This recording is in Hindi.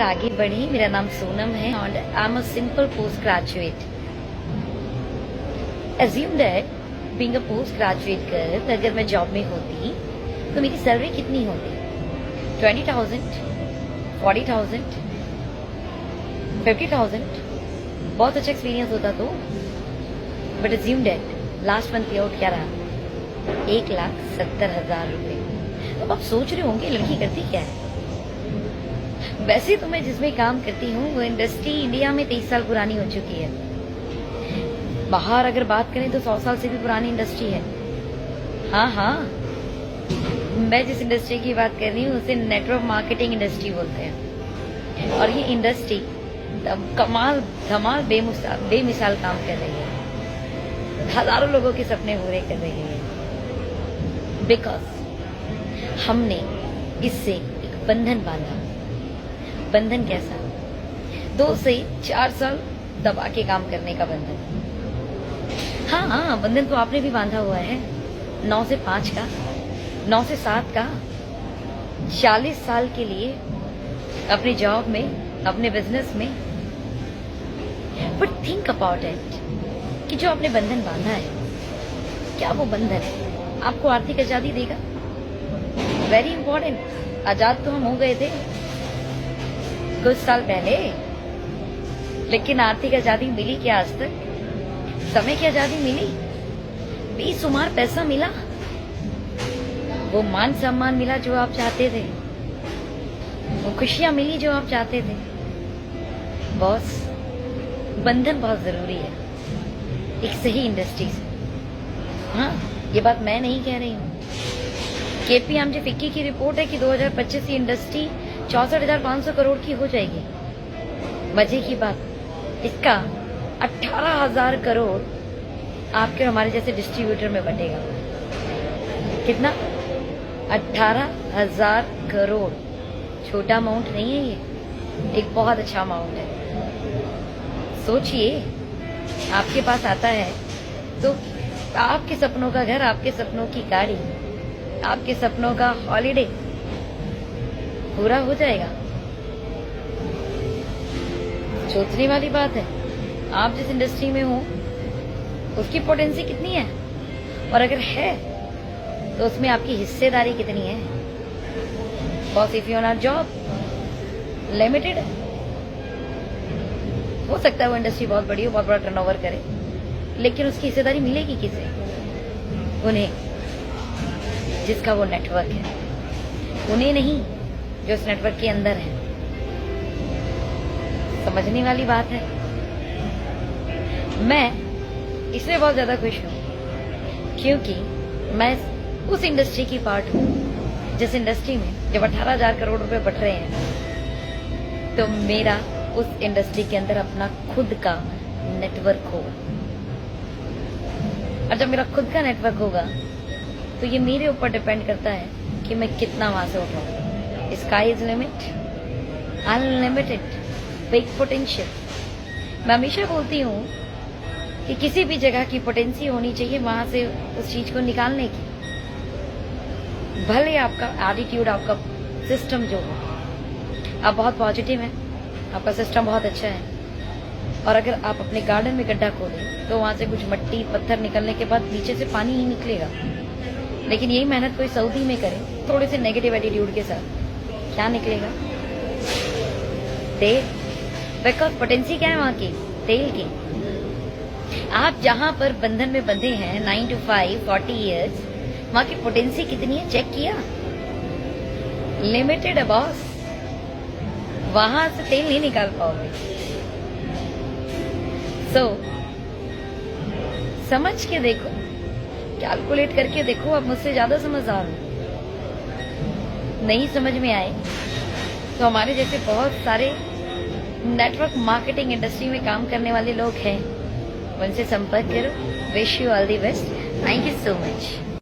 आगे बढ़ी। मेरा नाम सोनम है और I am a simple post graduate. Assume that being a post graduate girl, अगर मैं जॉब में होती तो मेरी सैलरी कितनी होती? 20,000, 40,000, 50,000। बहुत अच्छा एक्सपीरियंस होता तो। But assume that last month पे आउट क्या रहा? 1,70,000 रुपए। अब आप सोच रहे होंगे लड़की करती क्या है। वैसे तो मैं जिसमें काम करती हूँ वो इंडस्ट्री इंडिया में 23 साल पुरानी हो चुकी है। बाहर अगर बात करें तो 100 साल से भी पुरानी इंडस्ट्री है। हाँ, मैं जिस इंडस्ट्री की बात कर रही हूँ उसे नेटवर्क मार्केटिंग इंडस्ट्री बोलते हैं। और ये इंडस्ट्री कमाल धमाल बेमिसाल काम कर रही है। हजारों लोगों के सपने पूरे कर रही है। बिकॉज हमने इससे एक बंधन बांधा। बंधन कैसा? 2 से 4 साल दबा के काम करने का बंधन। हाँ, बंधन तो आपने भी बांधा हुआ है। 9 से 5 का, 9 से 7 का, 40 साल के लिए अपनी जॉब में, अपने बिजनेस में। बट थिंक अबाउट इट कि जो आपने बंधन बांधा है, क्या वो बंधन आपको आर्थिक आजादी देगा? Very important. आजाद तो हम हो गए थे कुछ साल पहले, लेकिन आर्थिक आजादी मिली क्या आज तक? समय की आजादी मिली? बेशुमार पैसा मिला? वो मान सम्मान मिला जो आप चाहते थे? वो खुशियां मिली जो आप चाहते थे? बॉस, बंधन बहुत जरूरी है एक सही इंडस्ट्री से। हाँ, ये बात मैं नहीं कह रही हूँ। केपीएमजी फिक्की की रिपोर्ट है कि 2025 की इंडस्ट्री 64,500 करोड़ की हो जाएगी। मजे की बात, इसका 18,000 करोड़ आपके और हमारे जैसे डिस्ट्रीब्यूटर में बटेगा। कितना? 18,000 करोड़। छोटा अमाउंट नहीं है ये, एक बहुत अच्छा अमाउंट है। सोचिए, आपके पास आता है तो आपके सपनों का घर, आपके सपनों की गाड़ी, आपके सपनों का हॉलिडे पूरा हो जाएगा। सोचने वाली बात है। आप जिस इंडस्ट्री में हो उसकी पोटेंसी कितनी है, और अगर है तो उसमें आपकी हिस्सेदारी कितनी है? Boss, if you not job limited, हो सकता है वो इंडस्ट्री बहुत बड़ी हो, बहुत बड़ा टर्नओवर करे, लेकिन उसकी हिस्सेदारी मिलेगी किसे? उन्हें जिसका वो नेटवर्क है। उन्हें नहीं जो उस नेटवर्क के अंदर है। समझने वाली बात है। मैं इसलिए बहुत ज्यादा खुश हूँ क्योंकि मैं उस इंडस्ट्री की पार्ट हूँ जिस इंडस्ट्री में जब 18,000 करोड़ रुपए बट रहे हैं तो मेरा उस इंडस्ट्री के अंदर अपना खुद का नेटवर्क होगा। और जब मेरा खुद का नेटवर्क होगा तो ये मेरे ऊपर डिपेंड करता है कि मैं कितना वहां से उठाऊं। Sky is limit, unlimited, big potential. मैं हमेशा बोलती हूँ कि किसी भी जगह की पोटेंसी होनी चाहिए वहां से उस चीज को निकालने की। भले आपका एटीट्यूड, आपका सिस्टम जो हो, आप बहुत पॉजिटिव हैं, आपका सिस्टम बहुत अच्छा है, और अगर आप अपने गार्डन में गड्ढा खोदें तो वहां से कुछ मट्टी पत्थर निकलने के बाद नीचे से पानी ही निकलेगा। लेकिन यही मेहनत कोई सऊदी में करे थोड़े से नेगेटिव एटीट्यूड के साथ, क्या निकलेगा? तेल। बिकॉज पोटेंसी क्या है वहां की? तेल की। आप जहां पर बंधन में बंधे हैं 9 to 5 40 इयर्स, वहां की पोटेंसी कितनी है चेक किया? लिमिटेड है बॉस। वहां से तेल नहीं निकाल पाओगे। समझ के देखो, कैलकुलेट करके देखो। आप मुझसे ज्यादा समझदार हो। नहीं समझ में आए तो हमारे जैसे बहुत सारे नेटवर्क मार्केटिंग इंडस्ट्री में काम करने वाले लोग हैं, उनसे संपर्क करो। Wish you all the best. Thank you so much.